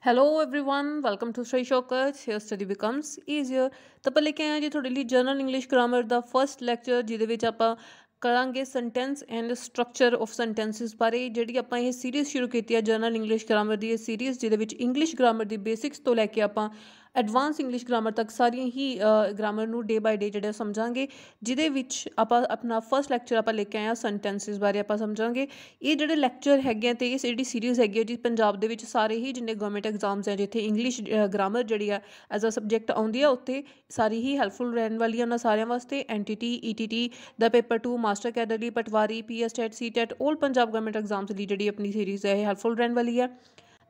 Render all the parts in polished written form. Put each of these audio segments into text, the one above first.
Hello everyone, welcome to Stray Shortcuts. Here study becomes easier. ਤਾਂ ਆਪਾਂ ਲੈ ਕੇ ਆਏ ਹਾਂ ਜੀ ਤੁਹਾਡੇ ਲਈ ਜਨਰਲ ਇੰਗਲਿਸ਼ ਗ੍ਰਾਮਰ ਦਾ ਫਸਟ ਲੈਕਚਰ ਜਿਹਦੇ ਵਿੱਚ ਆਪਾਂ ਕਰਾਂਗੇ ਸੈਂਟੈਂਸ ਐਂਡ ਸਟਰਕਚਰ ਆਫ ਸੈਂਟੈਂਸਿਸ ਬਾਰੇ। ਜਿਹੜੀ ਆਪਾਂ ਇਹ ਸੀਰੀਜ਼ ਸ਼ੁਰੂ ਕੀਤੀ ਹੈ ਜਨਰਲ ਇੰਗਲਿਸ਼ ਗ੍ਰਾਮਰ ਦੀ, ਇਹ ਸੀਰੀਜ਼ ਜਿਹਦੇ ਵਿੱਚ ਇੰਗਲਿਸ਼ ਗ੍ਰਾਮਰ ਦੀ ਬੇਸਿਕਸ ਤੋਂ ਲੈ ਕੇ ਆਪਾਂ ਐਡਵਾਂਸ ਇੰਗਲਿਸ਼ ਗ੍ਰਾਮਰ ਤੱਕ ਸਾਰੀਆਂ ਹੀ ਗ੍ਰਾਮਰ ਨੂੰ ਡੇ ਬਾਏ ਡੇ ਜਿਹੜਾ ਸਮਝਾਂਗੇ, ਜਿਹਦੇ ਵਿੱਚ ਆਪਾਂ ਆਪਣਾ ਫਸਟ ਲੈਕਚਰ ਆਪਾਂ ਲੈ ਕੇ ਆਏ ਹਾਂ ਸੈਂਟੈਂਸਿਸ ਬਾਰੇ ਆਪਾਂ ਸਮਝਾਂਗੇ। ਇਹ ਜਿਹੜੇ ਲੈਕਚਰ ਹੈਗੇ ਆ ਅਤੇ ਇਹ ਜਿਹੜੀ ਸੀਰੀਜ਼ ਹੈਗੀ ਹੈ ਜੀ ਪੰਜਾਬ ਦੇ ਵਿੱਚ ਸਾਰੇ ਹੀ ਜਿੰਨੇ ਗਵਰਨਮੈਂਟ ਐਗਜ਼ਾਮਸ ਹੈ ਜਿੱਥੇ ਇੰਗਲਿਸ਼ ਗ੍ਰਾਮਰ ਜਿਹੜੀ ਆ ਐਜ਼ ਅ ਸਬਜੈਕਟ ਆਉਂਦੀ ਆ ਉੱਥੇ ਸਾਰੀ ਹੀ ਹੈਲਪਫੁਲ ਰਹਿਣ ਵਾਲੀ ਆ ਉਹਨਾਂ ਸਾਰਿਆਂ ਵਾਸਤੇ। NTT ETT ਦਾ ਪੇਪਰ 2, ਮਾਸਟਰ ਕੈਡਰ, ਪਟਵਾਰੀ, PS TET, C TET, 올 Punjab government exams ਲਈ ਜਿਹੜੀ ਆਪਣੀ ਸੀਰੀਜ਼ ਹੈ ਇਹ ਹੈਲਪਫੁਲ ਰਹਿਣ ਵਾਲੀ ਹੈ।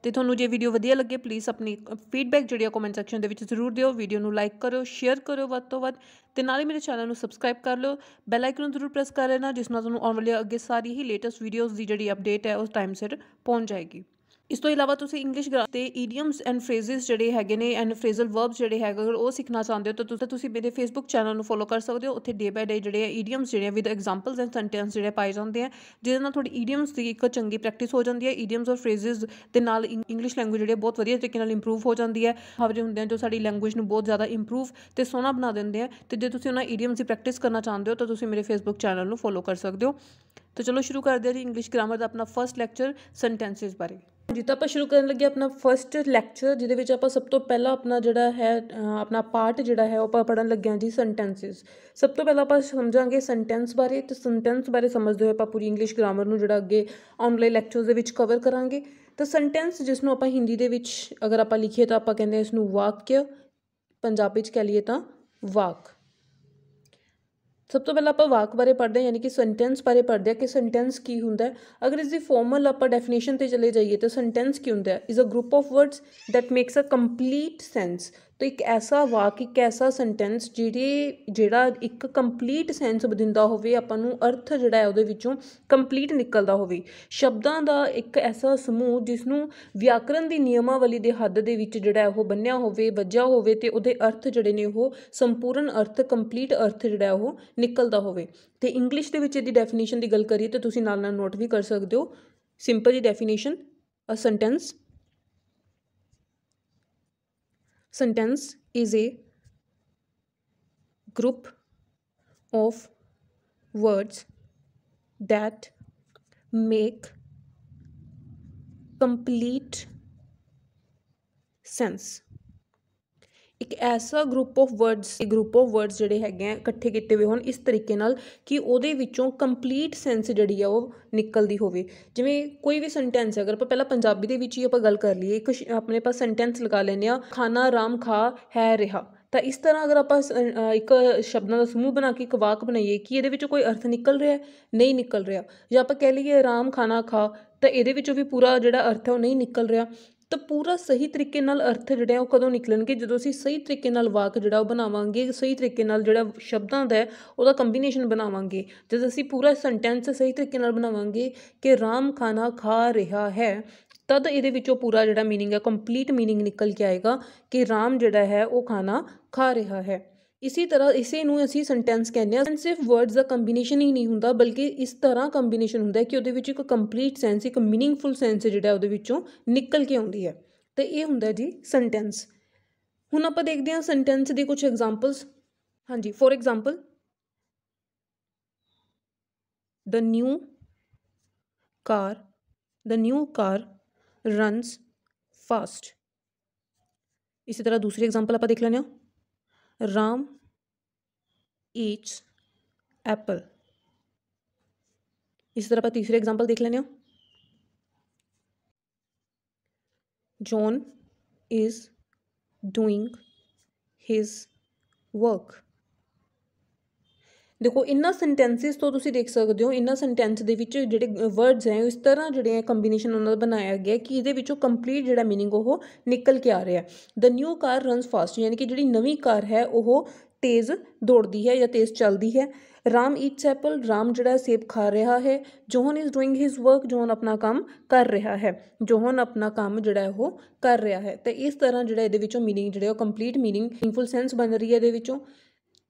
ਤੇ ਤੁਹਾਨੂੰ ਜੇ ਵੀਡੀਓ ਵਧੀਆ ਲੱਗੇ ਪਲੀਜ਼ ਆਪਣੀ ਫੀਡਬੈਕ ਜਿਹੜੀ ਆ ਕਮੈਂਟ ਸੈਕਸ਼ਨ ਦੇ ਵਿੱਚ ਜ਼ਰੂਰ ਦਿਓ। ਵੀਡੀਓ ਨੂੰ ਲਾਈਕ ਕਰੋ, ਸ਼ੇਅਰ ਕਰੋ ਵੱਧ ਤੋਂ ਵੱਧ, ਤੇ ਨਾਲ ਹੀ ਮੇਰੇ ਚੈਨਲ ਨੂੰ ਸਬਸਕ੍ਰਾਈਬ ਕਰ ਲਓ। ਬੈਲ ਆਈਕਨ ਨੂੰ ਜ਼ਰੂਰ ਪ੍ਰੈਸ ਕਰ ਲੈਣਾ, ਜਿਸ ਨਾਲ ਤੁਹਾਨੂੰ ਆਉਣ ਵਾਲੀ ਅੱਗੇ ਸਾਰੀ ਹੀ ਲੇਟੈਸਟ ਵੀਡੀਓਜ਼ ਦੀ ਜਿਹੜੀ ਅਪਡੇਟ ਹੈ ਉਸ ਟਾਈਮ ਸਿਰ ਪਹੁੰਚ ਜਾਏਗੀ। ਇਸ ਤੋਂ ਇਲਾਵਾ ਤੁਸੀਂ ਇੰਗਲਿਸ਼ ਤੇ ਈਡੀਅਮਸ ਐਂਡ ਫਰੇਜ਼ਸ ਜਿਹੜੇ ਹੈਗੇ ਨੇ ਐਂਡ ਫਰੇਜ਼ਲ ਵਰਬਸ ਜਿਹੜੇ ਹੈਗੇ ਅਗਰ ਉਹ ਸਿੱਖਣਾ ਚਾਹੁੰਦੇ ਹੋ ਤਾਂ ਤੁਸੀਂ ਮੇਰੇ ਫੇਸਬੁੱਕ ਚੈਨਲ ਨੂੰ ਫੋਲੋ ਕਰ ਸਕਦੇ ਹੋ। ਉੱਥੇ ਡੇ ਬਾਏ ਡੇ ਜਿਹੜੇ ਈਡੀਅਮਸ ਜਿਹੜੇ ਵਿਦ ਐਗਜ਼ਾਮਪਲਸ ਐਂਡ ਸੈਂਟੈਂਸ ਜਿਹੜੇ ਪਾਏ ਜਾਂਦੇ ਆ, ਜਿਹਦੇ ਨਾਲ ਤੁਹਾਡੀ ਈਡੀਅਮਸ ਦੀ ਇੱਕ ਚੰਗੀ ਪ੍ਰੈਕਟਿਸ ਹੋ ਜਾਂਦੀ ਹੈ। ਈਡੀਅਮਸ ਔਰ ਫਰੇਜ਼ਸ ਦੇ ਨਾਲ ਇੰਗਲਿਸ਼ ਲੈਂਗੁਏਜ ਜਿਹੜੀ ਬਹੁਤ ਵਧੀਆ ਤਰੀਕੇ ਨਾਲ ਇੰਪਰੂਵ ਹੋ ਜਾਂਦੀ ਹੈ। ਮੁਹਾਵਰੇ ਹੁੰਦੇ ਆ ਜੋ ਸਾਡੀ ਲੈਂਗੁਏਜ ਨੂੰ ਬਹੁਤ ਜ਼ਿਆਦਾ ਇੰਪਰੂਵ ਤੇ ਸੋਹਣਾ ਬਣਾ ਦਿੰਦੇ ਆ। ਤੇ ਜੇ ਤੁਸੀਂ ਉਹਨਾਂ ਈਡੀਅਮਸ ਦੀ ਪ੍ਰੈਕਟਿਸ ਕਰਨਾ ਚਾਹੁੰਦੇ ਹੋ ਤਾਂ ਤੁਸੀਂ ਮੇਰੇ ਫੇਸਬੁੱਕ ਚੈਨਲ ਨੂੰ ਫੋਲੋ ਕਰ ਸਕਦੇ ਹੋ। ਤਾਂ ਚਲੋ ਸ਼ੁਰੂ ਕਰਦੇ ਹਾਂ ਜੀ ਇੰਗਲਿਸ਼ ਗ੍ਰਾਮਰ ਦਾ ਆਪਣਾ ਫਸਟ ਲੈਕਚਰ ਸੈਂਟੈਂਸਿਸ ਬਾਰੇ। ਜੀ ਤਾਂ ਆਪਾਂ ਸ਼ੁਰੂ ਕਰਨ ਲੱਗੇ ਆਪਣਾ ਫਸਟ ਲੈਕਚਰ, ਜਿਹਦੇ ਵਿੱਚ ਆਪਾਂ ਸਭ ਤੋਂ ਪਹਿਲਾਂ ਆਪਣਾ ਜਿਹੜਾ ਹੈ ਆਪਣਾ ਪਾਰਟ ਜਿਹੜਾ ਹੈ ਉਹ ਆਪਾਂ ਪੜ੍ਹਨ ਲੱਗੇ ਹਾਂ ਜੀ ਸੈਂਟੈਂਸਿਸ। ਸਭ ਤੋਂ ਪਹਿਲਾਂ ਆਪਾਂ ਸਮਝਾਂਗੇ ਸੈਂਟੈਂਸ ਬਾਰੇ, ਤੇ ਸੈਂਟੈਂਸ ਬਾਰੇ ਸਮਝਦੇ ਹੋਏ ਆਪਾਂ ਪੂਰੀ ਇੰਗਲਿਸ਼ ਗ੍ਰਾਮਰ ਨੂੰ ਜਿਹੜਾ ਅੱਗੇ ਆਉਣ ਵਾਲੇ ਲੈਕਚਰਸ ਦੇ ਵਿੱਚ ਕਵਰ ਕਰਾਂਗੇ। ਤਾਂ ਸੈਂਟੈਂਸ ਜਿਸ ਨੂੰ ਆਪਾਂ ਹਿੰਦੀ ਦੇ ਵਿੱਚ ਅਗਰ ਆਪਾਂ ਲਿਖੀਏ ਤਾਂ ਆਪਾਂ ਕਹਿੰਦੇ ਹਾਂ ਇਸ ਨੂੰ ਵਾਕਿਆ, ਪੰਜਾਬੀ 'ਚ ਕਹਿ ਲਈਏ ਤਾਂ ਵਾਕ। ਸਭ ਤੋਂ ਪਹਿਲਾਂ ਆਪਾਂ ਵਾਕ ਬਾਰੇ ਪੜ੍ਹਦੇ ਹਾਂ, ਯਾਨੀ ਕਿ ਸੈਂਟੈਂਸ ਬਾਰੇ ਪੜ੍ਹਦੇ ਹਾਂ ਕਿ ਸੈਂਟੈਂਸ ਕੀ ਹੁੰਦਾ ਹੈ। ਅਗਰ ਇਸ ਦੀ ਫਾਰਮਲ ਆਪਾਂ ਡੈਫੀਨੇਸ਼ਨ 'ਤੇ ਚਲੇ ਜਾਈਏ ਤਾਂ ਸੈਂਟੈਂਸ ਕੀ ਹੁੰਦਾ ਹੈ, is a group of words that makes a complete sense. ਤਾਂ ਇੱਕ ਐਸਾ ਵਾਕ, ਇੱਕ ਐਸਾ ਸੈਂਟੈਂਸ ਜਿਹੜਾ ਇੱਕ ਕੰਪਲੀਟ ਸੈਂਸ ਦਿੰਦਾ ਹੋਵੇ, ਆਪਾਂ ਨੂੰ ਅਰਥ ਜਿਹੜਾ ਹੈ ਉਹਦੇ ਵਿੱਚੋਂ ਕੰਪਲੀਟ ਨਿਕਲਦਾ ਹੋਵੇ। ਸ਼ਬਦਾਂ ਦਾ ਇੱਕ ਐਸਾ ਸਮੂਹ ਜਿਸ ਨੂੰ ਵਿਆਕਰਨ ਦੀ ਨਿਯਮਾਵਲੀ ਦੇ ਹੱਦ ਦੇ ਵਿੱਚ ਜਿਹੜਾ ਉਹ ਬੰਨਿਆ ਹੋਵੇ, ਵੱਜਿਆ ਹੋਵੇ, ਅਤੇ ਉਹਦੇ ਅਰਥ ਜਿਹੜੇ ਨੇ ਉਹ ਸੰਪੂਰਨ ਅਰਥ, ਕੰਪਲੀਟ ਅਰਥ ਜਿਹੜਾ ਉਹ ਨਿਕਲਦਾ ਹੋਵੇ। ਤੇ ਇੰਗਲਿਸ਼ ਦੇ ਵਿੱਚ ਇਹਦੀ ਡੈਫੀਨੇਸ਼ਨ ਦੀ ਗੱਲ ਕਰੀਏ ਤਾਂ ਤੁਸੀਂ ਨਾਲ ਨਾਲ ਨੋਟ ਵੀ ਕਰ ਸਕਦੇ ਹੋ। ਸਿੰਪਲ ਜੀ definition, a sentence is a group of words that make complete sense। ਇੱਕ ਐਸਾ ਗਰੁੱਪ ਆਫ ਵਰਡਸ ਜਿਹੜੇ ਹੈਗੇ ਆ ਇਕੱਠੇ ਕੀਤੇ ਹੋਏ ਹੋਣ ਇਸ ਤਰੀਕੇ ਨਾਲ ਕਿ ਉਹਦੇ ਵਿੱਚੋਂ ਕੰਪਲੀਟ ਸੈਂਸ ਜਿਹੜੀ ਆ ਉਹ ਨਿਕਲਦੀ ਹੋਵੇ। ਜਿਵੇਂ ਕੋਈ ਵੀ ਸੈਂਟੈਂਸ ਅਗਰ ਆਪਾਂ ਪਹਿਲਾਂ ਪੰਜਾਬੀ ਦੇ ਵਿੱਚ ਹੀ ਆਪਾਂ ਗੱਲ ਕਰ ਲਈਏ, ਇੱਕ ਆਪਣੇ ਪਾਸ ਸੈਂਟੈਂਸ ਲਗਾ ਲੈਂਦੇ ਹਾਂ, ਖਾਣਾ ਆਰਾਮ ਖਾ ਹੈ ਰਿਹਾ। ਤਾਂ ਇਸ ਤਰ੍ਹਾਂ ਅਗਰ ਆਪਾਂ ਇੱਕ ਸ਼ਬਦਾਂ ਦਾ ਸਮੂਹ ਬਣਾ ਕੇ ਇੱਕ ਵਾਕ ਬਣਾਈਏ ਕਿ ਇਹਦੇ ਵਿੱਚੋਂ ਕੋਈ ਅਰਥ ਨਿਕਲ ਰਿਹਾ, ਨਹੀਂ ਨਿਕਲ ਰਿਹਾ। ਜਾਂ ਆਪਾਂ ਕਹਿ ਲਈਏ ਆਰਾਮ ਖਾਣਾ ਖਾ, ਤਾਂ ਇਹਦੇ ਵਿੱਚੋਂ ਵੀ ਪੂਰਾ ਜਿਹੜਾ ਅਰਥ ਹੈ ਉਹ ਨਹੀਂ ਨਿਕਲ ਰਿਹਾ। ਤਾਂ ਪੂਰਾ ਸਹੀ ਤਰੀਕੇ ਨਾਲ ਅਰਥ ਜਿਹੜੇ ਆ ਉਹ ਕਦੋਂ ਨਿਕਲਣਗੇ, ਜਦੋਂ ਅਸੀਂ ਸਹੀ ਤਰੀਕੇ ਨਾਲ ਵਾਕ ਜਿਹੜਾ ਉਹ ਬਣਾਵਾਂਗੇ, ਸਹੀ ਤਰੀਕੇ ਨਾਲ ਜਿਹੜਾ ਸ਼ਬਦਾਂ ਦਾ ਉਹਦਾ ਕੰਬੀਨੇਸ਼ਨ ਬਣਾਵਾਂਗੇ। ਜਦੋਂ ਅਸੀਂ ਪੂਰਾ ਸੈਂਟੈਂਸ ਸਹੀ ਤਰੀਕੇ ਨਾਲ ਬਣਾਵਾਂਗੇ ਕਿ ਰਾਮ ਖਾਣਾ ਖਾ ਰਿਹਾ ਹੈ, ਤਦ ਇਹਦੇ ਵਿੱਚੋਂ ਪੂਰਾ ਜਿਹੜਾ ਮੀਨਿੰਗ ਹੈ, ਕੰਪਲੀਟ ਮੀਨਿੰਗ ਨਿਕਲ ਕੇ ਆਏਗਾ ਕਿ ਰਾਮ ਜਿਹੜਾ ਹੈ ਉਹ ਖਾਣਾ ਖਾ ਰਿਹਾ ਹੈ। ਇਸੇ ਤਰ੍ਹਾਂ ਇਸੇ ਨੂੰ ਅਸੀਂ ਸੈਂਟੈਂਸ ਕਹਿੰਦੇ ਹਾਂ। ਸਿਰਫ ਵਰਡਸ ਦਾ ਕੰਬੀਨੇਸ਼ਨ ਹੀ ਨਹੀਂ ਹੁੰਦਾ, ਬਲਕਿ ਇਸ ਤਰ੍ਹਾਂ ਕੰਬੀਨੇਸ਼ਨ ਹੁੰਦਾ ਕਿ ਉਹਦੇ ਵਿੱਚ ਇੱਕ ਕੰਪਲੀਟ ਸੈਂਸ, ਇੱਕ ਮੀਨਿੰਗਫੁਲ ਸੈਂਸ ਜਿਹੜਾ ਉਹਦੇ ਵਿੱਚੋਂ ਨਿਕਲ ਕੇ ਆਉਂਦੀ ਹੈ। ਤੇ ਇਹ ਹੁੰਦਾ ਜੀ ਸੈਂਟੈਂਸ। ਹੁਣ ਆਪਾਂ ਦੇਖਦੇ ਹਾਂ ਸੈਂਟੈਂਸ ਦੀ ਕੁਝ ਐਗਜ਼ਾਮਪਲਸ। ਹਾਂਜੀ, for example, the new car runs fast. ਇਸੇ ਤਰ੍ਹਾਂ ਦੂਸਰੀ ਐਗਜ਼ਾਮਪਲ ਆਪਾਂ ਦੇਖ ਲੈਂਦੇ ਹਾਂ, ਰਾਮ ਈਟਸ ਐਪਲ। ਇਸ ਤਰ੍ਹਾਂ ਆਪਾਂ ਤੀਸਰੀ ਐਗਜ਼ਾਮਪਲ ਦੇਖ ਲੈਂਦੇ ਹਾਂ, John is doing his work. ਦੇਖੋ ਇਹਨਾਂ ਸੈਂਟੈਂਸਿਸ ਤੋਂ ਤੁਸੀਂ ਦੇਖ ਸਕਦੇ ਹੋ, ਇਹਨਾਂ ਸੈਂਟੈਂਸ ਦੇ ਵਿੱਚ ਜਿਹੜੇ ਵਰਡਸ ਹੈ ਇਸ ਤਰ੍ਹਾਂ ਜਿਹੜੇ ਹੈ ਕੰਬੀਨੇਸ਼ਨ ਉਹਨਾਂ ਦਾ ਬਣਾਇਆ ਗਿਆ ਕਿ ਇਹਦੇ ਵਿੱਚੋਂ ਕੰਪਲੀਟ ਜਿਹੜਾ ਮੀਨਿੰਗ ਉਹ ਨਿਕਲ ਕੇ ਆ ਰਿਹਾ। ਦ ਨਿਊ ਕਾਰ ਰਨਸ ਫਾਸਟ, ਯਾਨੀ ਕਿ ਜਿਹੜੀ ਨਵੀਂ ਕਾਰ ਹੈ ਉਹ ਤੇਜ਼ ਦੌੜਦੀ ਹੈ ਜਾਂ ਤੇਜ਼ ਚੱਲਦੀ ਹੈ। ਰਾਮ ਈਟਸ ਐਪਲ, ਰਾਮ ਜਿਹੜਾ ਸੇਬ ਖਾ ਰਿਹਾ ਹੈ। John is doing his work, John ਆਪਣਾ ਕੰਮ ਕਰ ਰਿਹਾ ਹੈ। ਜੌਨ ਆਪਣਾ ਕੰਮ ਜਿਹੜਾ ਉਹ ਕਰ ਰਿਹਾ ਹੈ। ਤੇ ਇਸ ਤਰ੍ਹਾਂ ਜਿਹੜਾ ਇਹਦੇ ਵਿੱਚੋਂ ਮੀਨਿੰਗ ਜਿਹੜੇ ਉਹ ਕੰਪਲੀਟ ਮੀਨਿੰਗਫੁਲ ਸੈਂਸ ਬਣ ਰਹੀ ਹੈ ਇਹਦੇ ਵਿੱਚੋਂ।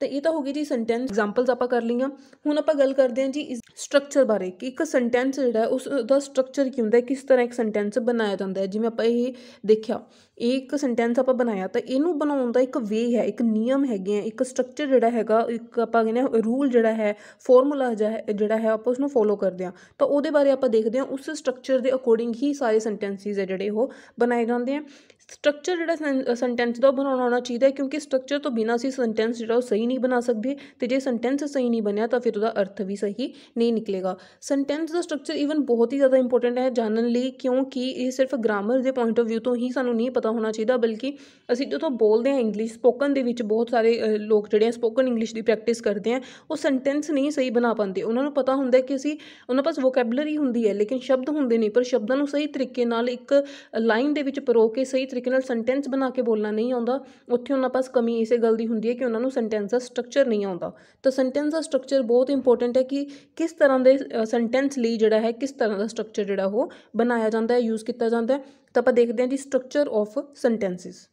तो ये तो हो गई जी सेंटेंस एग्जाम्पल्स आप कर लीਆਂ। ਹੁਣ ਆਪਾਂ ਗੱਲ ਕਰਦੇ ਹਾਂ ਜੀ ਇਸ ਸਟਰਕਚਰ ਬਾਰੇ ਕਿ ਇੱਕ ਸੈਂਟੈਂਸ ਜਿਹੜਾ ਉਸ ਦਾ ਸਟਰਕਚਰ ਕੀ ਹੁੰਦਾ, ਕਿਸ ਤਰ੍ਹਾਂ ਇੱਕ ਸੈਂਟੈਂਸ ਬਣਾਇਆ ਜਾਂਦਾ ਹੈ। ਜਿਵੇਂ ਆਪਾਂ ਇਹ ਦੇਖਿਆ, ਇਹ ਇੱਕ ਸੈਂਟੈਂਸ ਆਪਾਂ ਬਣਾਇਆ ਤਾਂ ਇਹਨੂੰ ਬਣਾਉਣ ਦਾ ਇੱਕ ਵੇ ਹੈ, ਇੱਕ ਨਿਯਮ ਹੈਗੇ ਆ, ਇੱਕ ਸਟਰਕਚਰ ਜਿਹੜਾ ਹੈਗਾ, ਇੱਕ ਆਪਾਂ ਕਹਿੰਦੇ ਹਾਂ ਰੂਲ ਜਿਹੜਾ ਹੈ, ਫਾਰਮੂਲਾ ਜਿਹੜਾ ਹੈ ਆਪਾਂ ਉਸਨੂੰ ਫੋਲੋ ਕਰਦੇ ਹਾਂ। ਤਾਂ ਉਹਦੇ ਬਾਰੇ ਆਪਾਂ ਦੇਖਦੇ ਹਾਂ, ਉਸ ਸਟਰਕਚਰ ਦੇ ਅਕੋਰਡਿੰਗ ਹੀ ਸਾਰੇ ਸੈਂਟੈਂਸਿਸ ਹੈ ਜਿਹੜੇ ਉਹ ਬਣਾਏ ਜਾਂਦੇ ਆ। ਸਟਰਕਚਰ ਜਿਹੜਾ ਸੈਂਟੈਂਸ ਦਾ ਬਣਾਉਣਾ ਆਉਣਾ ਚਾਹੀਦਾ, ਕਿਉਂਕਿ ਸਟਰਕਚਰ ਤੋਂ ਬਿਨਾਂ ਅਸੀਂ ਸੈਂਟੈਂਸ ਜਿਹੜਾ ਉਹ ਸਹੀ ਨਹੀਂ ਬਣਾ ਸਕਦੇ, ਅਤੇ ਜੇ ਸੈਂਟੈਂਸ ਸਹੀ ਨਹੀਂ ਬਣਿਆ ਤਾਂ ਫਿਰ ਉਹਦਾ ਅਰਥ ਵੀ ਸਹੀ ਨਹੀਂ ਨਿਕਲੇਗਾ। ਸੈਂਟੈਂਸ ਦਾ ਸਟਰਕਚਰ ਈਵਨ ਬਹੁਤ ਹੀ ਜ਼ਿਆਦਾ ਇੰਪੋਰਟੈਂਟ ਹੈ ਜਾਣਨ ਲਈ, ਕਿਉਂਕਿ ਇਹ ਸਿਰਫ ਗ੍ਰਾਮਰ ਦੇ ਪੁਆਇੰਟ ਆਫ ਵਿਊ ਤੋਂ ਹੀ ਸਾਨੂੰ ਨਹੀਂ ਪਤਾ ਹੋਣਾ ਚਾਹੀਦਾ, ਬਲਕਿ ਅਸੀਂ ਜਦੋਂ ਬੋਲਦੇ ਹਾਂ ਇੰਗਲਿਸ਼ ਸਪੋਕਨ ਦੇ ਵਿੱਚ ਬਹੁਤ ਸਾਰੇ ਲੋਕ ਜਿਹੜੇ ਆ ਸਪੋਕਨ ਇੰਗਲਿਸ਼ ਦੀ ਪ੍ਰੈਕਟਿਸ ਕਰਦੇ ਆ, ਉਹ ਸੈਂਟੈਂਸ ਨਹੀਂ ਸਹੀ ਬਣਾ ਪਾਉਂਦੇ। ਉਹਨਾਂ ਨੂੰ ਪਤਾ ਹੁੰਦਾ ਕਿ ਅਸੀਂ ਉਹਨਾਂ ਪਾਸ ਵੋਕੈਬਲਰੀ ਹੁੰਦੀ ਹੈ ਲੇਕਿਨ ਸ਼ਬਦ ਹੁੰਦੇ ਨਹੀਂ, ਪਰ ਸ਼ਬਦਾਂ ਨੂੰ ਸਹੀ ਤਰੀਕੇ ਨਾਲ ਇੱਕ ਲਾਈਨ ਦੇ ਵਿੱਚ ਪਰੋ ਕੇ ਸਹੀ ਤਰੀਕੇ ਨਾਲ ਸੈਂਟੈਂਸ ਬਣਾ ਕੇ ਬੋਲਣਾ ਨਹੀਂ ਆਉਂਦਾ। ਉੱਥੇ ਉਹਨਾਂ ਪਾਸ ਕਮੀ ਇਸੇ ਗੱਲ ਦੀ ਹੁੰਦੀ ਹੈ ਕਿ ਉਹਨਾਂ ਨੂੰ ਸੈਂਟੈਂਸ ਦਾ ਸਟਰਕਚਰ ਨਹੀਂ ਆਉਂਦਾ। ਤਾਂ ਸੈਂਟੈਂਸ ਦਾ ਸਟਰਕਚਰ ਬਹੁਤ ਇੰਪੋਰਟੈਂਟ ਹੈ ਕਿ ਕਿਸ ਤਰ੍ਹਾਂ ਦੇ ਸੈਂਟੈਂਸ ਲਈ ਜਿਹੜਾ ਹੈ ਕਿਸ ਤਰ੍ਹਾਂ ਦਾ ਸਟਰਕਚਰ ਜਿਹੜਾ ਉਹ ਬਣਾਇਆ ਜਾਂਦਾ ਹੈ, ਯੂਜ਼ ਕੀਤਾ ਜਾਂਦਾ ਹੈ। ਤਾਂ ਆਪਾਂ ਦੇਖਦੇ ਹਾਂ ਜੀ structure of sentences.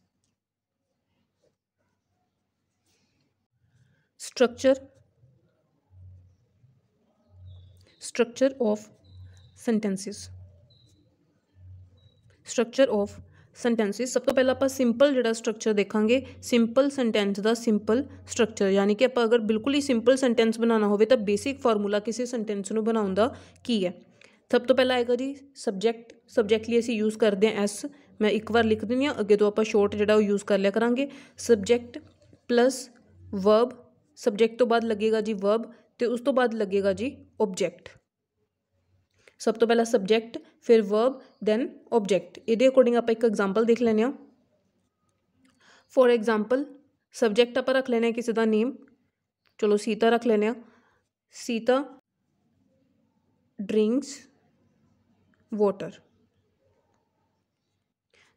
Structure of sentences. Structure of sentences, ਸਭ ਤੋਂ ਪਹਿਲਾਂ ਆਪਾਂ ਸਿੰਪਲ ਜਿਹੜਾ ਸਟਰਕਚਰ ਦੇਖਾਂਗੇ, ਸਿੰਪਲ ਸੈਂਟੈਂਸ ਦਾ ਸਿੰਪਲ ਸਟਰਕਚਰ, ਯਾਨੀ ਕਿ ਆਪਾਂ ਅਗਰ ਬਿਲਕੁਲ ਹੀ ਸਿੰਪਲ ਸੈਂਟੈਂਸ ਬਣਾਉਣਾ ਹੋਵੇ ਤਾਂ ਬੇਸਿਕ ਫਾਰਮੂਲਾ ਕਿਸੇ ਸੈਂਟੈਂਸ ਨੂੰ ਬਣਾਉਣ ਦਾ ਕੀ ਹੈ। ਸਭ ਤੋਂ ਪਹਿਲਾਂ ਆਏਗਾ ਜੀ ਸਬਜੈਕਟ। ਸਬਜੈਕਟ ਲਈ ਅਸੀਂ ਯੂਜ਼ ਕਰਦੇ ਹਾਂ ਐਸ। ਮੈਂ ਇੱਕ ਵਾਰ ਲਿਖ ਦਿੰਦੀ ਹਾਂ, ਅੱਗੇ ਤੋਂ ਆਪਾਂ ਸ਼ੋਰਟ ਜਿਹੜਾ ਉਹ ਯੂਜ਼ ਕਰ ਲਿਆ ਕਰਾਂਗੇ। ਸਬਜੈਕਟ ਪਲੱਸ ਵਰਬ, ਸਬਜੈਕਟ ਤੋਂ ਬਾਅਦ ਲੱਗੇਗਾ ਜੀ ਵਰਬ, ਅਤੇ ਉਸ ਤੋਂ ਬਾਅਦ ਲੱਗੇਗਾ ਜੀ ਓਬਜੈਕਟ। ਸਭ ਤੋਂ ਪਹਿਲਾਂ ਸਬਜੈਕਟ, ਫਿਰ ਵਰਬ, ਦੈਨ ਓਬਜੈਕਟ। ਇਹਦੇ ਅਕੋਰਡਿੰਗ ਆਪਾਂ ਇੱਕ ਐਗਜ਼ਾਮਪਲ ਦੇਖ ਲੈਂਦੇ ਹਾਂ। ਫੋਰ ਐਗਜ਼ਾਮਪਲ ਸਬਜੈਕਟ ਆਪਾਂ ਰੱਖ ਲੈਂਦੇ ਹਾਂ ਕਿਸੇ ਦਾ ਨੇਮ, ਚਲੋ ਸੀਤਾ ਰੱਖ ਲੈਂਦੇ ਹਾਂ। ਸੀਤਾ ਡਰਿੰਕਸ ਵਾਟਰ।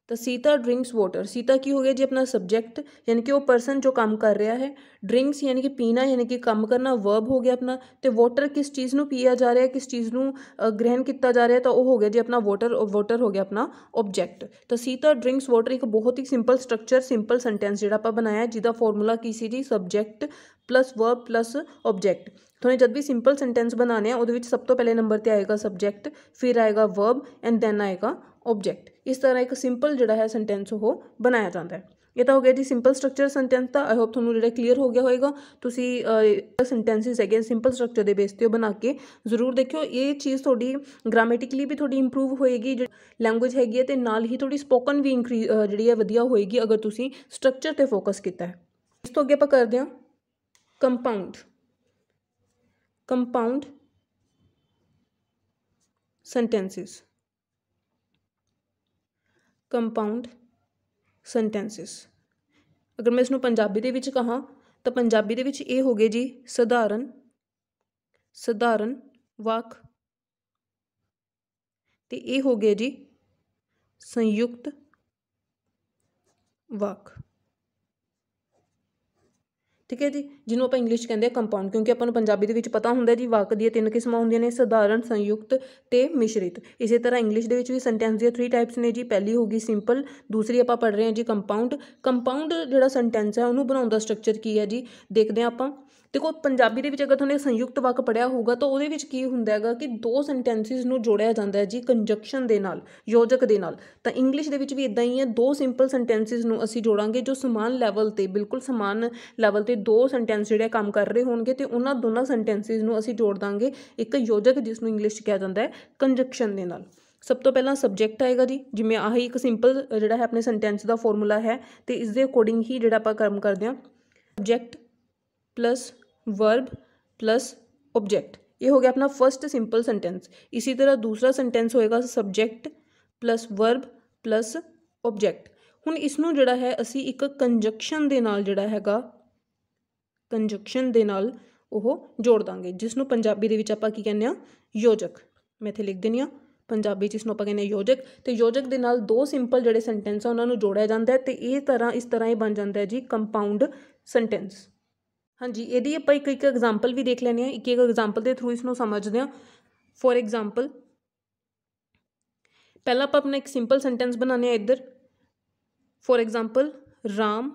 ਤਾਂ ਸੀਤਾ ਡਰਿੰਕਸ ਵਾਟਰ, ਸੀਤਾ ਕੀ ਹੋ ਗਿਆ ਜੀ ਆਪਣਾ ਸਬਜੈਕਟ, ਯਾਨੀ ਕਿ ਉਹ ਪਰਸਨ ਜੋ ਕੰਮ ਕਰ ਰਿਹਾ ਹੈ। ਡਰਿੰਕਸ ਯਾਨੀ ਕਿ ਪੀਣਾ, ਯਾਨੀ ਕਿ ਕੰਮ ਕਰਨਾ, ਵਰਬ ਹੋ ਗਿਆ ਆਪਣਾ। ਅਤੇ ਵਾਟਰ ਕਿਸ ਚੀਜ਼ ਨੂੰ ਪੀਆ ਜਾ ਰਿਹਾ, ਕਿਸ ਚੀਜ਼ ਨੂੰ ਗ੍ਰਹਿਣ ਕੀਤਾ ਜਾ ਰਿਹਾ, ਤਾਂ ਉਹ ਹੋ ਗਿਆ ਜੀ ਆਪਣਾ ਵਾਟਰ। ਵਾਟਰ ਹੋ ਗਿਆ ਆਪਣਾ ਓਬਜੈਕਟ। ਤਾਂ ਸੀਤਾ ਡਰਿੰਕਸ ਵਾਟਰ ਇੱਕ ਬਹੁਤ ਹੀ ਸਿੰਪਲ ਸਟਰਕਚਰ, ਸਿੰਪਲ ਸੈਂਟੈਂਸ ਜਿਹੜਾ ਆਪਾਂ ਬਣਾਇਆ, ਜਿਹਦਾ ਫਾਰਮੂਲਾ ਕੀ ਸੀ ਜੀ, subject plus verb plus object. ਤੁਹਾਨੂੰ ਜਦ ਵੀ ਸਿੰਪਲ ਸੈਂਟੈਂਸ ਬਣਾਉਣੇ ਆ ਉਹਦੇ ਵਿੱਚ ਸਭ ਤੋਂ ਪਹਿਲੇ ਨੰਬਰ 'ਤੇ ਆਏਗਾ ਸਬਜੈਕਟ, ਫਿਰ ਆਏਗਾ ਵਰਬ ਐਂਡ ਦੈਨ ਆਏਗਾ ਓਬਜੈਕਟ। ਇਸ ਤਰ੍ਹਾਂ ਇੱਕ ਸਿੰਪਲ ਜਿਹੜਾ ਹੈ ਸੈਂਟੈਂਸ ਉਹ ਬਣਾਇਆ ਜਾਂਦਾ ਹੈ। ਇਹ ਤਾਂ ਹੋ ਗਿਆ ਜੀ simple structure sentence the. I hope ਤੁਹਾਨੂੰ ਜਿਹੜਾ ਕਲੀਅਰ ਹੋ ਗਿਆ ਹੋਏਗਾ। ਤੁਸੀਂ ਸੈਂਟੈਂਸਿਸ ਹੈਗੇ ਸਿੰਪਲ ਸਟਰਕਚਰ ਦੇ ਬੇਸ 'ਤੇ ਉਹ ਬਣਾ ਕੇ ਜ਼ਰੂਰ ਦੇਖਿਓ। ਇਹ ਚੀਜ਼ ਤੁਹਾਡੀ ਗ੍ਰਾਮੈਟਿਕਲੀ ਵੀ ਤੁਹਾਡੀ ਇੰਪਰੂਵ ਹੋਏਗੀ, ਲੈਂਗੁਏਜ ਹੈਗੀ ਹੈ, ਅਤੇ ਨਾਲ ਹੀ ਤੁਹਾਡੀ ਸਪੋਕਨ ਵੀ ਜਿਹੜੀ ਹੈ ਵਧੀਆ ਹੋਏਗੀ ਅਗਰ ਤੁਸੀਂ ਸਟਰਕਚਰ 'ਤੇ ਫੋਕਸ ਕੀਤਾ ਹੈ। ਇਸ ਤੋਂ ਅੱਗੇ ਆਪਾਂ ਕਰਦੇ ਹਾਂ ਕੰਪਾਊਂਡ। ਕੰਪਾਊਂਡ ਸੈਂਟੈਂਸਿਸ। ਕੰਪਾਊਂਡ ਸੈਂਟੈਂਸਿਸ, ਅਗਰ ਮੈਂ ਇਸਨੂੰ ਪੰਜਾਬੀ ਦੇ ਵਿੱਚ ਕਹਾਂ ਤਾਂ ਪੰਜਾਬੀ ਦੇ ਵਿੱਚ ਇਹ ਹੋ ਗਏ ਜੀ ਸਧਾਰਨ ਵਾਕ, ਅਤੇ ਇਹ ਹੋ ਗਏ ਜੀ ਸੰਯੁਕਤ ਵਾਕ। ਠੀਕ ਹੈ ਜੀ, ਜਿਹਨੂੰ ਆਪਾਂ ਇੰਗਲਿਸ਼ ਕਹਿੰਦੇ ਆ ਕੰਪਾਊਂਡ, ਕਿਉਂਕਿ ਆਪਾਂ ਨੂੰ ਪੰਜਾਬੀ ਦੇ ਵਿੱਚ ਪਤਾ ਹੁੰਦਾ ਜੀ ਵਾਕ ਦੀਆਂ 3 ਕਿਸਮਾਂ ਹੁੰਦੀਆਂ ਨੇ, ਸਧਾਰਨ, ਸੰਯੁਕਤ ਅਤੇ ਮਿਸ਼ਰਿਤ। ਇਸੇ ਤਰ੍ਹਾਂ ਇੰਗਲਿਸ਼ ਦੇ ਵਿੱਚ ਵੀ ਸੈਂਟੈਂਸ ਦੀਆਂ 3 ਟਾਈਪਸ ਨੇ ਜੀ। ਪਹਿਲੀ ਹੋ ਗਈ ਸਿੰਪਲ, ਦੂਸਰੀ ਆਪਾਂ ਪੜ੍ਹ ਰਹੇ ਹਾਂ ਜੀ ਕੰਪਾਊਂਡ। ਕੰਪਾਊਂਡ ਜਿਹੜਾ ਸੈਂਟੈਂਸ ਹੈ ਉਹਨੂੰ ਬਣਾਉਣ ਦਾ ਸਟਰਕਚਰ ਕੀ ਹੈ ਜੀ, ਦੇਖਦੇ ਹਾਂ ਆਪਾਂ। ਦੇਖੋ ਪੰਜਾਬੀ ਦੇ ਵਿੱਚ ਅਗਰ ਤੁਹਾਨੂੰ ਸੰਯੁਕਤ ਵਾਕ ਪੜ੍ਹਿਆ ਹੋਊਗਾ ਤਾਂ ਉਹਦੇ ਵਿੱਚ ਕੀ ਹੁੰਦਾ ਹੈਗਾ ਕਿ 2 ਸੈਂਟੈਂਸਿਸ ਨੂੰ ਜੋੜਿਆ ਜਾਂਦਾ ਹੈ ਜੀ ਕੰਜੰਕਸ਼ਨ ਦੇ ਨਾਲ, ਯੋਜਕ ਦੇ ਨਾਲ। ਤਾਂ ਇੰਗਲਿਸ਼ ਦੇ ਵਿੱਚ ਵੀ ਇੱਦਾਂ ਹੀ ਹੈ, 2 ਸਿੰਪਲ ਸੈਂਟੈਂਸਿਸ ਨੂੰ ਅਸੀਂ ਜੋੜਾਂਗੇ ਜੋ ਸਮਾਨ ਲੈਵਲ 'ਤੇ, ਬਿਲਕੁਲ ਸਮਾਨ ਲੈਵਲ 'ਤੇ 2 ਸੈਂਟੈਂਸ ਜਿਹੜੇ ਕੰਮ ਕਰ ਰਹੇ ਹੋਣਗੇ, ਅਤੇ ਉਹਨਾਂ ਦੋਨਾਂ ਸੈਂਟੈਂਸਿਸ ਨੂੰ ਅਸੀਂ ਜੋੜ ਦਾਂਗੇ ਇੱਕ ਯੋਜਕ, ਜਿਸ ਨੂੰ ਇੰਗਲਿਸ਼ 'ਚ ਕਿਹਾ ਜਾਂਦਾ ਹੈ ਕੰਜੰਕਸ਼ਨ ਦੇ ਨਾਲ। ਸਭ ਤੋਂ ਪਹਿਲਾਂ ਸਬਜੈਕਟ ਆਏਗਾ ਜੀ, ਜਿਵੇਂ ਆਹੀ ਇੱਕ ਸਿੰਪਲ ਜਿਹੜਾ ਹੈ ਆਪਣੇ ਸੈਂਟੈਂਸ ਦਾ ਫਾਰਮੂਲਾ ਹੈ, ਅਤੇ ਇਸ ਦੇ ਅਕੋਰਡਿੰਗ ਹੀ ਜਿਹੜਾ ਆਪਾਂ ਕੰਮ ਕਰਦੇ ਹਾਂ। Subject plus verb plus object, ਇਹ ਹੋ ਗਿਆ ਆਪਣਾ ਫਸਟ ਸਿੰਪਲ ਸੈਂਟੈਂਸ। ਇਸੇ ਤਰ੍ਹਾਂ ਦੂਸਰਾ ਸੈਂਟੈਂਸ ਹੋਏਗਾ subject plus verb plus object. ਹੁਣ ਇਸ ਨੂੰ ਜਿਹੜਾ ਹੈ ਅਸੀਂ ਇੱਕ ਕੰਜੰਕਸ਼ਨ ਦੇ ਨਾਲ ਜਿਹੜਾ ਹੈਗਾ, ਕੰਜੰਕਸ਼ਨ ਦੇ ਨਾਲ ਉਹ ਜੋੜ ਦਾਂਗੇ, ਜਿਸ ਨੂੰ ਪੰਜਾਬੀ ਦੇ ਵਿੱਚ ਆਪਾਂ ਕੀ ਕਹਿੰਦੇ ਹਾਂ, ਯੋਜਕ। ਮੈਂ ਇੱਥੇ ਲਿਖ ਦਿੰਦੀ ਹਾਂ, ਪੰਜਾਬੀ 'ਚ ਇਸ ਨੂੰ ਆਪਾਂ ਕਹਿੰਦੇ ਹਾਂ ਯੋਜਕ। ਅਤੇ ਯੋਜਕ ਦੇ ਨਾਲ 2 ਸਿੰਪਲ ਜਿਹੜੇ ਸੈਂਟੈਂਸ ਆ ਉਹਨਾਂ ਨੂੰ ਜੋੜਿਆ ਜਾਂਦਾ ਹੈ, ਅਤੇ ਇਸ ਤਰ੍ਹਾਂ ਹੀ ਬਣ ਜਾਂਦਾ ਹੈ ਜੀ ਕੰਪਾਊਂਡ ਸੈਂਟੈਂਸ। ਹਾਂਜੀ, ਇਹਦੀ ਆਪਾਂ ਇੱਕ ਐਗਜ਼ਾਮਪਲ ਵੀ ਦੇਖ ਲੈਂਦੇ ਹਾਂ, ਇੱਕ ਐਗਜ਼ਾਮਪਲ ਦੇ ਥਰੂ ਇਸ ਨੂੰ ਸਮਝਦੇ ਹਾਂ। ਫੋਰ ਐਗਜ਼ਾਮਪਲ ਪਹਿਲਾਂ ਆਪਾਂ ਆਪਣਾ ਇੱਕ ਸਿੰਪਲ ਸੈਂਟੈਂਸ ਬਣਾਉਂਦੇ ਹਾਂ ਇੱਧਰ। For example Ram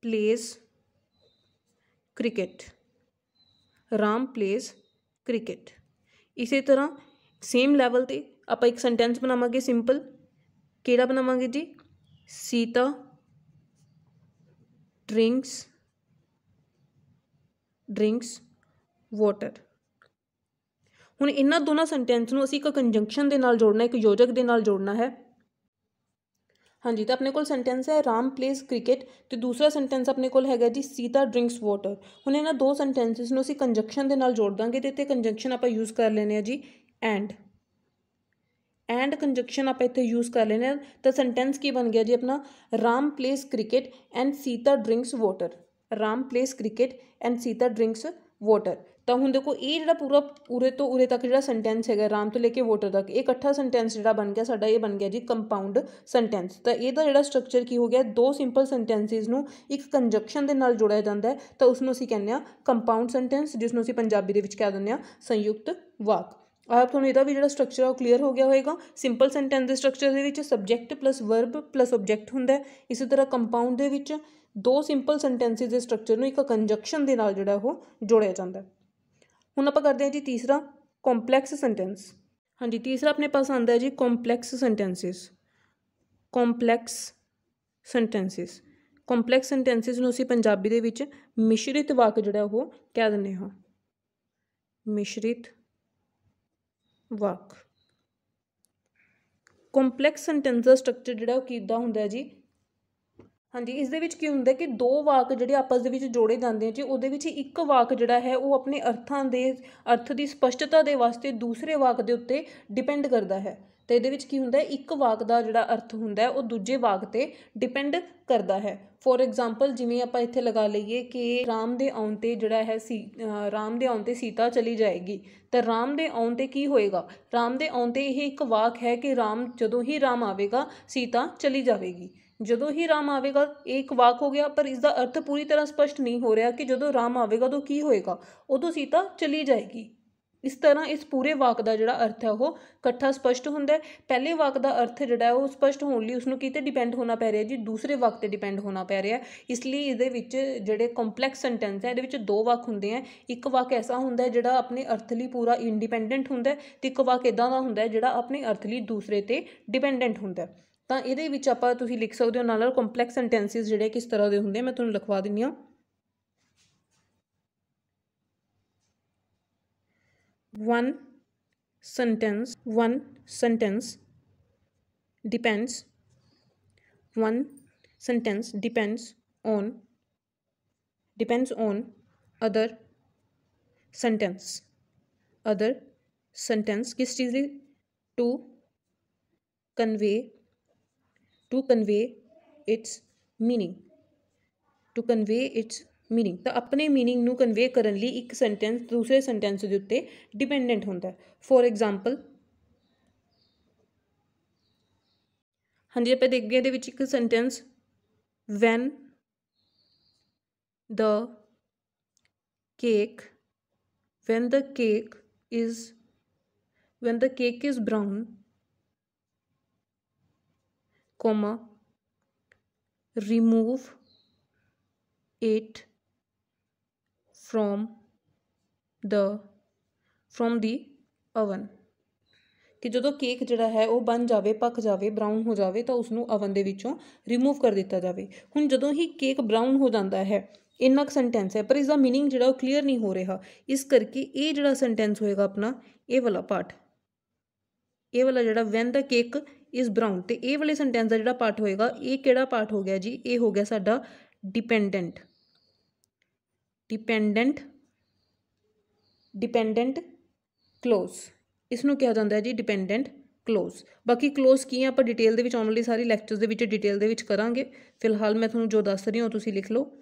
plays cricket, Ram pledge cricket. इसी तरह सेम लैवल ते आप एक सेंटेंस बनावांगे सिंपल, किहड़ा बनावांगे जी, सीता ड्रिंक्स वाटर। हुण इन्हां दोनों सेंटेंस नूं असीं एक कंजंक्शन दे नाल जोड़ना, एक योजक दे नाल जोड़ना है। हाँ जी, तो अपने कोल सेंटेंस है राम प्लेज क्रिकेट, तो दूसरा सेंटेंस अपने कोल हैगा जी सीता ड्रिंक्स वाटर। हुण इन्हां दो सेंटेंसिस नूं असीं कंजंक्शन दे नाल जोड़ दांगे, ते इत्थे कंजंक्शन आपां यूज़ कर लैने आ जी एंड कंजंक्शन आप इत्थे यूज़ कर लेने। तो सेंटेंस की बन गया जी अपना, Ram pledge cricket and Sita drinks water. Ram pledge cricket and Sita drinks water. तो हुण देखो ये जिहड़ा पूरा उरे तो उरे तक जिहड़ा सेंटेंस है राम तो लेके वाटर तक, ये इकट्ठा सेंटेंस जिहड़ा बन गया साडा, ये बन गया जी कंपाउंड सेंटेंस। तो इहदा जिहड़ा स्ट्रक्चर की हो गया, दो सिंपल सेंटेंसिस नूं एक कंजंक्शन दे नाल जोड़िया जांदा है, तो उसनूं असीं कहने आ कंपाउंड सेंटेंस, जिसनूं असीं पंजाबी दे विच कह दिंदे आ संयुक्त वाक। आप तुहानूं इहदा भी जिहड़ा स्ट्रक्चर है क्लीयर हो गया होएगा। सिंपल सेंटेंस के स्ट्रक्चर दे विच subject plus verb plus object हुंदा है। इसी तरह कंपाउंड दे विच दो सिंपल सेंटेंसिस के स्ट्रक्चर नूं एक कंजंक्शन दे नाल जिहड़ा ओह जोड़िया जांदा है। हुण आपां करदे हां जी तीसरा, कॉम्पलैक्स सेंटेंस। हाँ जी, तीसरा अपने पास आंदा है जी complex sentences. Complex sentences, complex sentences नूं असीं पंजाबी दे विच मिश्रित वाक जिहड़ा ओह कह दिंदे हां, मिश्रित वाक। कॉम्पलैक्स सेंटेंस का स्ट्रक्चर जिहड़ा ओह किद्दां हुंदा है जी, हाँ जी, इस दे विच की हुंदा है कि दो वाक जिहड़े आपस दे विच जोड़े जांदे हैं जी, उहदे विच एक वाक जिहड़ा है वो अपने अर्थ की स्पष्टता दे वास्ते दूसरे वाक दे उत्ते डिपेंड करदा है। तो इहदे विच की हुंदा है, एक वाक का जिहड़ा अर्थ हुंदा है वो दूजे वाक ते डिपेंड करदा है। फॉर एग्जाम्पल जिवें आपां इत्थे लगा लईए कि राम दे आउण ते जिहड़ा है राम दे आउण ते सीता चली जाएगी। तो राम दे आउण ते की होएगा, राम दे आउण ते यह एक वाक है कि राम जदों ही राम आवेगा सीता चली जाएगी। जदों ही राम आवेगा एक वाक हो गया, पर इसका अर्थ पूरी तरह स्पष्ट नहीं हो रहा कि जदों राम आवेगा तो की होएगा, उदों सीता चली जाएगी। इस तरह इस पूरे वाक का जिहड़ा अर्थ है वो इकट्ठा स्पष्ट हुंदा है। पहले वाक का अर्थ जिहड़ा है वो स्पष्ट होने लई उसनूं किते डिपेंड होना पै रहा जी, दूसरे वाक ते डिपेंड होना पै रहा है। इसलिए इहदे विच जिहड़े कॉम्पलैक्स सेंटेंस है, इहदे विच दो वाक हुंदे हैं। एक वाक ऐसा हुंदा है जिहड़ा अपने अर्थ लई पूरा इंडिपेंडेंट हुंदा है, ते एक वाक इदां दा हुंदा है जिहड़ा अपने अर्थ लई दूसरे ते डिपेंडेंट हुंदा है। ਤਾਂ ਇਹਦੇ ਵਿੱਚ ਆਪਾਂ ਤੁਸੀਂ ਲਿਖ ਸਕਦੇ ਹੋ ਨਾਲ ਕੰਪਲੈਕਸ ਸੈਂਟੈਂਸਿਸ ਜਿਹੜੇ ਕਿਸ ਤਰ੍ਹਾਂ ਦੇ ਹੁੰਦੇ, ਮੈਂ ਤੁਹਾਨੂੰ ਲਿਖਵਾ ਦਿੰਦੀ ਹਾਂ। one sentence depends on other sentence किस चीज़ ਦੀ, to convey its meaning, तो अपने मीनिंग नूं कन्वे करन लई एक सेंटेंस दूसरे सेंटेंस दे उत्ते डिपेंडेंट हुंदा है। फॉर एग्जाम्पल हाँ जी, आपां देखगे इहदे विच एक sentence, when the cake is brown, comma, remove it from the oven, कि जदों केक जिहड़ा है वो बन जाए, पक जाए, ब्राउन हो जाए, तो उसनूं ओवन दे विचों रिमूव कर दिता जाए। हुण जदों ही केक ब्राउन हो जाता है, इन्ना क सेंटेंस है, पर इसका मीनिंग जिहड़ा क्लीयर नहीं हो रहा। इस करके ये जिहड़ा सेंटेंस होएगा अपना, ये वाला पार्ट, ये वाला जिहड़ा when the cake is brown, तो ये वाले सेंटेंस का जिहड़ा पार्ट होएगा, ये किहड़ा पार्ट हो गया जी, ये हो गया साडा डिपेंडेंट क्लोज। इसनूं कहा जाता है जी डिपेंडेंट क्लोज। बाकी क्लोज की आप डिटेल दे विच आउण वाली सारी लैक्चर्स दे विच डिटेल दे विच करांगे। फिलहाल मैं तुहानूं जो दस रही हूँ तुसीं लिख लो।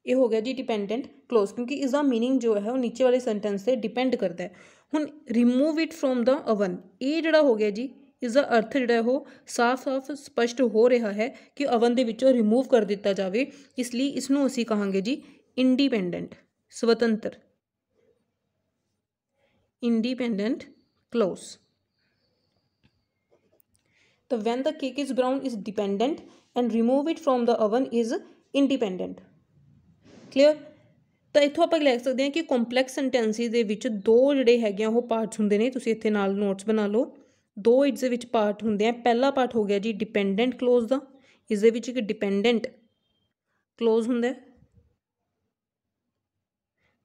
ये हो गया जी डिपेंडेंट क्लोज, क्योंकि इसका मीनिंग जो है वो नीचे वाले सेंटेंस से डिपेंड करता है। हुण remove it from the oven, ये जिहड़ा हो गया जी, इसका अर्थ जिहड़ा है वो साफ स्पष्ट हो रहा है कि ओवन दे विचों रिमूव कर दिता जाए। इसलिए इसनूं असीं कहांगे जी इंडिपेंडेंट, स्वतंत्र, इंडिपेंडेंट क्लोज। तो when the cake is brown is dependent and remove it from the oven is independent. Clear? ਤਾਂ ਇੱਥੋਂ ਆਪਾਂ ਲੈ ਸਕਦੇ ਹਾਂ ਕਿ ਕੰਪਲੈਕਸ ਸੈਂਟੈਂਸਿਸ ਦੇ ਵਿੱਚ ਦੋ ਜਿਹੜੇ ਹੈਗੇ ਆ ਉਹ ਪਾਰਟਸ ਹੁੰਦੇ ਨੇ। ਤੁਸੀਂ ਇੱਥੇ ਨਾਲ ਨੋਟਸ ਬਣਾ ਲਓ। ਦੋ ਇਸ ਦੇ ਵਿੱਚ ਪਾਰਟ ਹੁੰਦੇ ਆ। ਪਹਿਲਾ ਪਾਰਟ ਹੋ ਗਿਆ ਜੀ ਡਿਪੈਂਡੈਂਟ ਕਲੋਜ਼ ਦਾ। ਇਸ ਦੇ ਵਿੱਚ ਇੱਕ ਡਿਪੈਂਡੈਂਟ ਕਲੋਜ਼ ਹੁੰਦਾ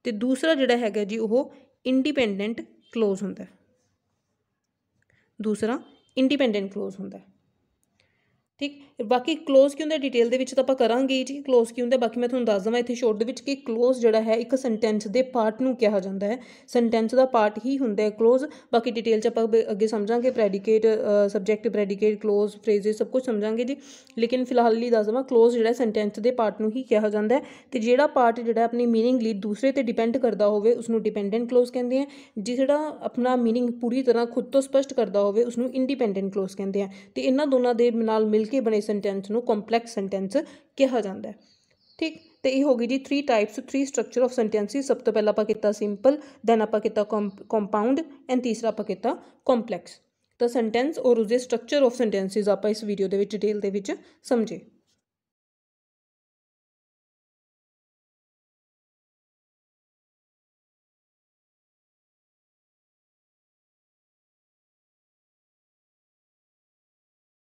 ਤੇ ਦੂਸਰਾ ਜਿਹੜਾ ਹੈਗਾ ਜੀ ਉਹ ਇੰਡੀਪੈਂਡੈਂਟ ਕਲੋਜ਼ ਹੁੰਦਾ। ਦੂਸਰਾ ਇੰਡੀਪੈਂਡੈਂਟ ਕਲੋਜ਼ ਹੁੰਦਾ। ਠੀਕ, ਬਾਕੀ ਕਲੋਜ਼ ਕੀ ਹੁੰਦਾ ਡਿਟੇਲ ਦੇ ਵਿੱਚ ਤਾਂ ਆਪਾਂ ਕਰਾਂਗੇ ਜੀ ਕਲੋਜ਼ ਕੀ ਹੁੰਦਾ। ਬਾਕੀ ਮੈਂ ਤੁਹਾਨੂੰ ਦੱਸ ਦੇਵਾਂ ਇੱਥੇ ਸ਼ੋਰਟ ਦੇ ਵਿੱਚ ਕਿ ਕਲੋਜ਼ ਜਿਹੜਾ ਹੈ ਇੱਕ ਸੈਂਟੈਂਸ ਦੇ ਪਾਰਟ ਨੂੰ ਕਿਹਾ ਜਾਂਦਾ ਹੈ। ਸੈਂਟੈਂਸ ਦਾ ਪਾਰਟ ਹੀ ਹੁੰਦਾ ਹੈ ਕਲੋਜ਼। ਬਾਕੀ ਡਿਟੇਲ 'ਚ ਆਪਾਂ ਅੱਗੇ ਸਮਝਾਂਗੇ ਪ੍ਰੈਡੀਕੇਟ, ਸਬਜੈਕਟ ਪ੍ਰੈਡੀਕੇਟ, ਕਲੋਜ਼, ਫਰੇਜ਼ਸ ਸਭ ਕੁਝ ਸਮਝਾਂਗੇ ਜੀ। ਲੇਕਿਨ ਫਿਲਹਾਲ ਲਈ ਦੱਸ ਦੇਵਾਂ ਕਲੋਜ਼ ਜਿਹੜਾ ਸੈਂਟੈਂਸ ਦੇ ਪਾਰਟ ਨੂੰ ਹੀ ਕਿਹਾ ਜਾਂਦਾ ਹੈ। ਅਤੇ ਜਿਹੜਾ ਪਾਰਟ ਜਿਹੜਾ ਆਪਣੀ ਮੀਨਿੰਗ ਲਈ ਦੂਸਰੇ 'ਤੇ ਡਿਪੈਂਡ ਕਰਦਾ ਹੋਵੇ ਉਸਨੂੰ ਡਿਪੈਂਡੈਂਟ ਕਲੋਜ਼ ਕਹਿੰਦੇ ਆ। ਜਿਹੜਾ ਆਪਣਾ ਮੀਨਿੰਗ ਪੂਰੀ ਤਰ੍ਹਾਂ ਖੁਦ ਤੋਂ ਸਪਸ਼ਟ ਕਰਦਾ ਹੋਵੇ ਉਸਨੂੰ ਇੰਡੀਪੈਂਡੈਂਟ ਕਲੋਜ਼ ਕਹਿੰਦੇ ਆ। ਅਤੇ ਇਹਨਾਂ ਦੋਨਾਂ ਦੇ ਨਾਲ ਮਿਲ ਕੇ ਬਣੇ ਸੈਂਟੈਂਸ ਨੂੰ ਕੰਪਲੈਕਸ ਸੈਂਟੈਂਸ ਕਿਹਾ ਜਾਂਦਾ ਹੈ। ਠੀਕ, ਤੇ ਇਹ ਹੋ ਗਈ ਜੀ 3 ਟਾਈਪਸ, 3 ਸਟਰਕਚਰ ਆਫ ਸੈਂਟੈਂਸਿਸ। ਸਭ ਤੋਂ ਪਹਿਲਾਂ ਆਪਾਂ ਕੀਤਾ ਸਿੰਪਲ, ਦੈਨ ਆਪਾਂ ਕੀਤਾ ਕੰਪਾਊਂਡ ਐਂਡ ਤੀਸਰਾ ਆਪਾਂ ਕੀਤਾ ਕੰਪਲੈਕਸ। ਤਾਂ ਸੈਂਟੈਂਸ ਔਰ ਉਸਦੇ ਸਟਰਕਚਰ ਆਫ ਸੈਂਟੈਂਸਿਸ ਆਪਾਂ ਇਸ ਵੀਡੀਓ ਦੇ ਵਿੱਚ ਡਿਟੇਲ ਦੇ ਵਿੱਚ ਸਮਝੇ।